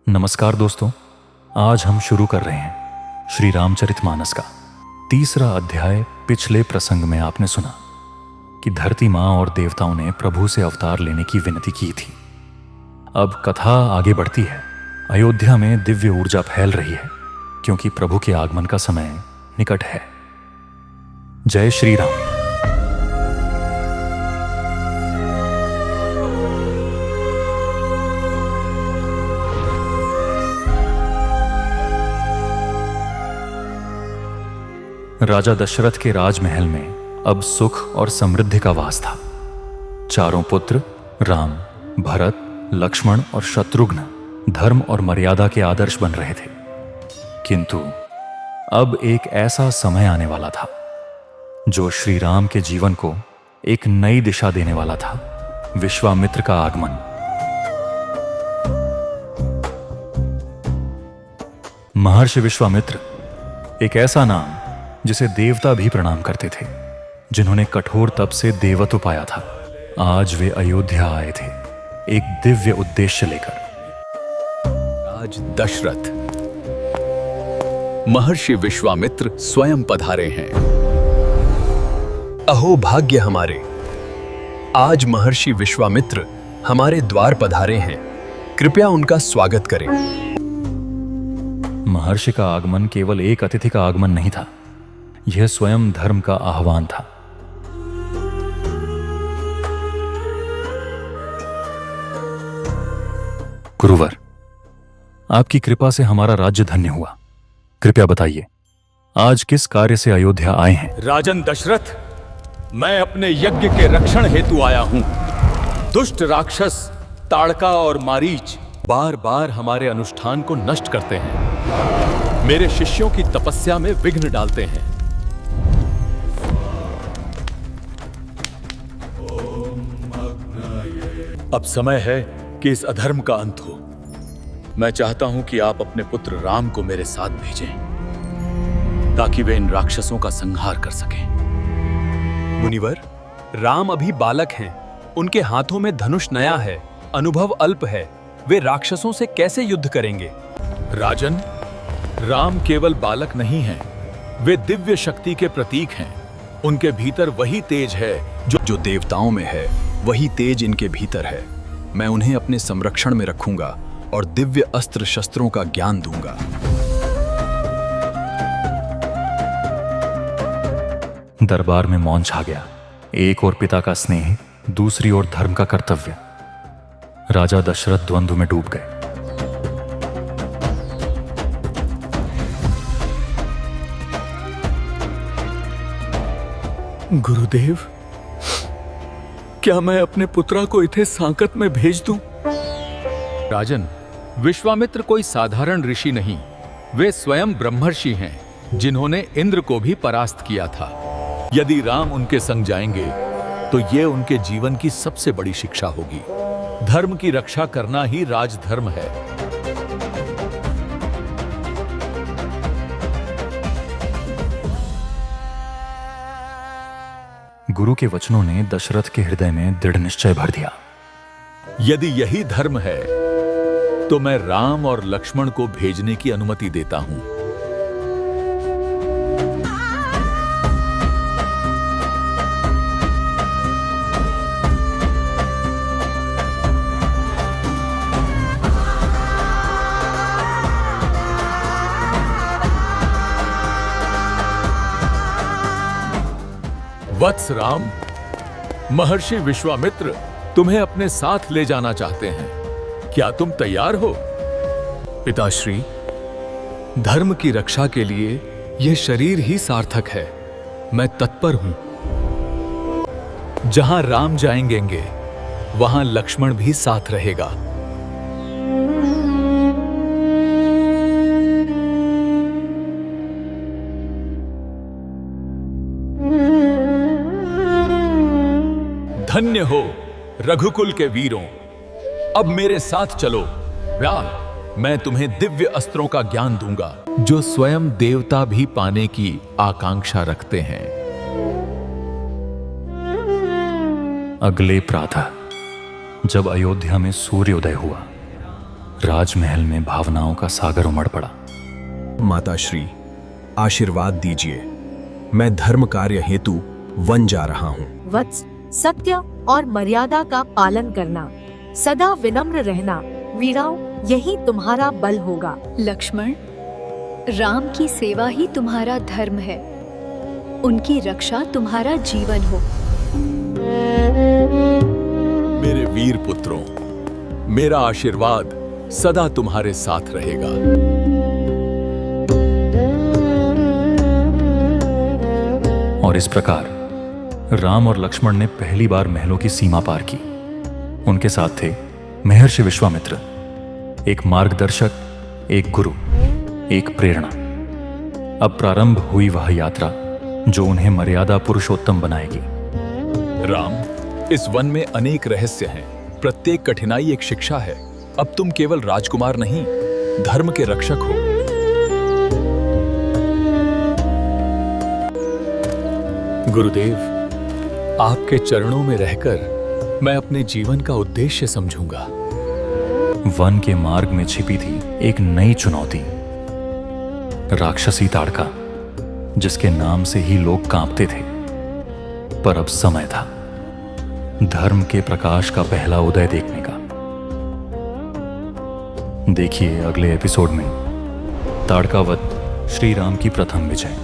नमस्कार दोस्तों, आज हम शुरू कर रहे हैं श्री रामचरितमानस का 3रा अध्याय। पिछले प्रसंग में आपने सुना कि धरती माँ और देवताओं ने प्रभु से अवतार लेने की विनती की थी। अब कथा आगे बढ़ती है। अयोध्या में दिव्य ऊर्जा फैल रही है क्योंकि प्रभु के आगमन का समय निकट है। जय श्री राम। राजा दशरथ के राजमहल में अब सुख और समृद्धि का वास था। चारों पुत्र राम, भरत, लक्ष्मण और शत्रुघ्न धर्म और मर्यादा के आदर्श बन रहे थे। किंतु अब एक ऐसा समय आने वाला था जो श्री राम के जीवन को एक नई दिशा देने वाला था। विश्वामित्र का आगमन। महर्षि विश्वामित्र एक ऐसा नाम जिसे देवता भी प्रणाम करते थे, जिन्होंने कठोर तप से देवत्व पाया था। आज वे अयोध्या आए थे एक दिव्य उद्देश्य लेकर। आज दशरथ महर्षि विश्वामित्र स्वयं पधारे हैं। अहो भाग्य हमारे, आज महर्षि विश्वामित्र हमारे द्वार पधारे हैं। कृपया उनका स्वागत करें। महर्षि का आगमन केवल एक अतिथि का आगमन नहीं था, यह स्वयं धर्म का आह्वान था। गुरुवर, आपकी कृपा से हमारा राज्य धन्य हुआ। कृपया बताइए, आज किस कार्य से अयोध्या आए हैं? राजन दशरथ, मैं अपने यज्ञ के रक्षण हेतु आया हूं। दुष्ट राक्षस ताड़का और मारीच बार बार हमारे अनुष्ठान को नष्ट करते हैं, मेरे शिष्यों की तपस्या में विघ्न डालते हैं। अब समय है कि इस अधर्म का अंत हो। मैं चाहता हूं कि आप अपने पुत्र राम को मेरे साथ भेजें ताकि वे इन राक्षसों का संहार कर सकें। मुनिवर, राम अभी बालक हैं। उनके हाथों में धनुष नया है, अनुभव अल्प है। वे राक्षसों से कैसे युद्ध करेंगे? राजन, राम केवल बालक नहीं हैं, वे दिव्य शक्ति के प्रतीक हैं। उनके भीतर वही तेज है जो देवताओं में है, वही तेज इनके भीतर है। मैं उन्हें अपने संरक्षण में रखूंगा और दिव्य अस्त्र शस्त्रों का ज्ञान दूंगा। दरबार में मौन छा गया। एक ओर पिता का स्नेह, दूसरी ओर धर्म का कर्तव्य। राजा दशरथ द्वंद्व में डूब गए। गुरुदेव, क्या मैं अपने पुत्रा को इथे सांकत में भेज दूं? राजन, विश्वामित्र कोई साधारण ऋषि नहीं, वे स्वयं ब्रह्मर्षि हैं जिन्होंने इंद्र को भी परास्त किया था। यदि राम उनके संग जाएंगे तो ये उनके जीवन की सबसे बड़ी शिक्षा होगी। धर्म की रक्षा करना ही राजधर्म है। गुरु के वचनों ने दशरथ के हृदय में दृढ़ निश्चय भर दिया। यदि यही धर्म है तो मैं राम और लक्ष्मण को भेजने की अनुमति देता हूं। वत्स राम, महर्षि विश्वामित्र तुम्हें अपने साथ ले जाना चाहते हैं। क्या तुम तैयार हो? पिताश्री, धर्म की रक्षा के लिए यह शरीर ही सार्थक है। मैं तत्पर हूं। जहां राम जाएंगे वहां लक्ष्मण भी साथ रहेगा। धन्य हो रघुकुल के वीरों, अब मेरे साथ चलो। व्याल, मैं तुम्हें दिव्य अस्त्रों का ज्ञान दूंगा जो स्वयं देवता भी पाने की आकांक्षा रखते हैं। अगले प्रातः जब अयोध्या में सूर्योदय हुआ राजमहल में भावनाओं का सागर उमड़ पड़ा। माताश्री, आशीर्वाद दीजिए। मैं धर्म कार्य हेतु वन जा रहा हूँ। वत्स, सत्य और मर्यादा का पालन करना, सदा विनम्र रहना, वीराओं, यही तुम्हारा बल होगा। लक्ष्मण, राम की सेवा ही तुम्हारा धर्म है, उनकी रक्षा तुम्हारा जीवन हो। मेरे वीर पुत्रों, मेरा आशीर्वाद सदा तुम्हारे साथ रहेगा। और इस प्रकार राम और लक्ष्मण ने पहली बार महलों की सीमा पार की। उनके साथ थे महर्षि विश्वामित्र, एक मार्गदर्शक, एक गुरु, एक प्रेरणा। अब प्रारंभ हुई वह यात्रा जो उन्हें मर्यादा पुरुषोत्तम बनाएगी। राम, इस वन में अनेक रहस्य हैं। प्रत्येक कठिनाई एक शिक्षा है। अब तुम केवल राजकुमार नहीं, धर्म के रक्षक हो। गुरुदेव, आपके चरणों में रहकर मैं अपने जीवन का उद्देश्य समझूंगा। वन के मार्ग में छिपी थी एक नई चुनौती, राक्षसी ताड़का, जिसके नाम से ही लोग कांपते थे। पर अब समय था धर्म के प्रकाश का पहला उदय देखने का। देखिए अगले एपिसोड में ताड़कावध श्री राम की प्रथम विजय।